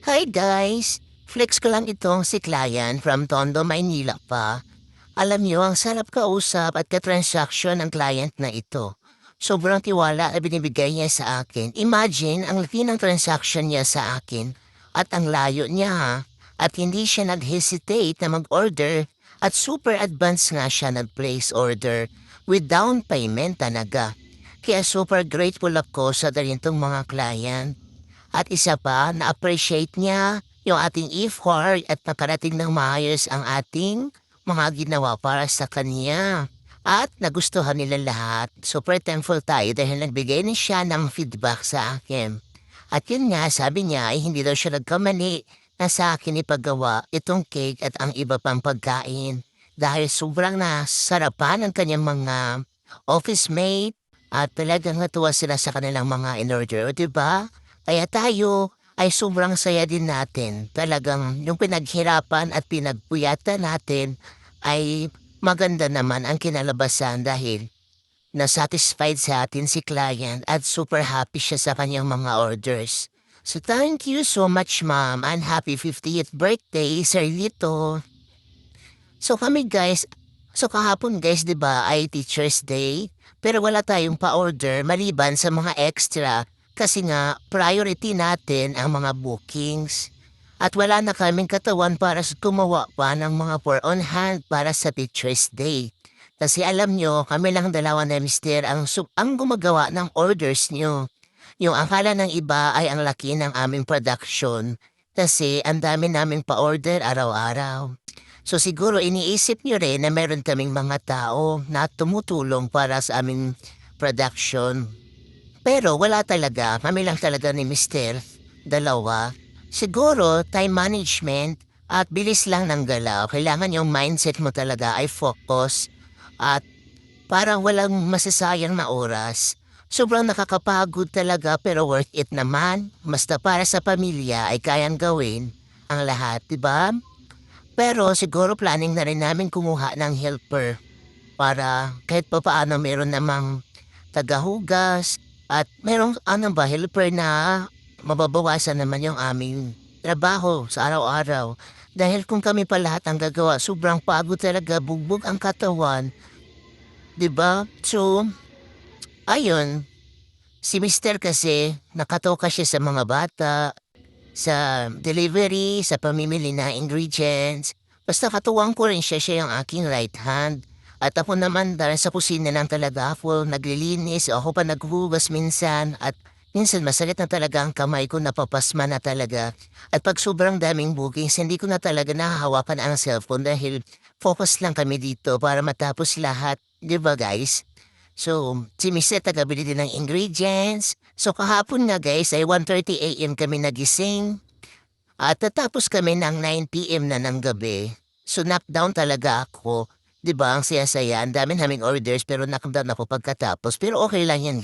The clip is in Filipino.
Hi guys! Flex ko lang itong si client from Tondo, Maynila pa. Alam niyo, ang sarap kausap at ka-transaction ng client na ito. Sobrang tiwala na binibigay niya sa akin. Imagine, ang laki ng transaction niya sa akin at ang layo niya ha. At hindi siya nag-hesitate na mag-order at super advance nga siya nag-place order with down payment talaga. Kaya super grateful ako sa ganitong mga client. At isa pa, na-appreciate niya yung ating effort at nakarating ng maayos ang ating mga ginawa para sa kanya. At nagustuhan nila lahat. Super thankful tayo dahil nagbigay na siya ng feedback sa akin. At yun nga, sabi niya ay hindi daw siya nagkamali na sa akin ipagawa itong cake at ang iba pang pagkain. Dahil sobrang nasarapan ng kanyang mga office mate at talagang natuwa sila sa kanilang mga in-order, o diba? Kaya tayo ay sobrang saya din natin. Talagang yung pinaghirapan at pinagpuyatan natin ay maganda naman ang kinalabasan dahil na-satisfied sa atin si client at super happy siya sa kanyang mga orders. So thank you so much ma'am and happy 50th birthday Sir Lito. So kami guys, so kahapon guys 'di ba ay Teacher's Day pero wala tayong pa-order maliban sa mga extra kasi nga priority natin ang mga bookings. At wala na kaming katawan para sa gumawa pa ng mga pour on hand para sa Teacher's Day. Kasi alam nyo, kami lang dalawa na mister ang gumagawa ng orders nyo. Yung akala ng iba ay ang laki ng aming production kasi ang dami naming pa-order araw-araw. So siguro iniisip nyo rin na meron kaming mga tao na tumutulong para sa aming production. Pero wala talaga, kami lang talaga ni mister, dalawa. Siguro time management at bilis lang ng galaw. Kailangan yung mindset mo talaga ay focus at parang walang masasayang na oras. Sobrang nakakapagod talaga pero worth it naman. Basta para sa pamilya ay kayang gawin ang lahat, di ba? Pero siguro planning na rin namin kumuha ng helper para kahit pa paano meron namang tagahugas at merong ano ba, helper na mababawasan naman yung aming trabaho sa araw-araw. Dahil kung kami pa lahat ang gagawa, sobrang pagod talaga, bugbog ang katawan, 'di ba? So, ayun, si Mister kasi nakatoka siya sa mga bata, sa delivery, sa pamimili ng ingredients. Basta katuwang ko rin siya, siya yung aking right hand. At ako naman dahil sa kusina lang talaga ako, naglilinis, ako pa naghuhugas minsan at minsan masakit na talaga ang kamay ko, napapasma na talaga. At pag sobrang daming bookings, hindi ko na talaga nahahawakan ang cellphone dahil focus lang kami dito para matapos lahat. Di ba guys? So, si Miss tagabili din ng ingredients. So, kahapon nga guys ay 1:30 AM kami nagising. At natapos kami ng 9 PM na ng gabi. So, knockdown talaga ako. 'Di ba? Ang saya-saya. Ang dami naming orders pero knockdown ako pagkatapos. Pero okay lang yan.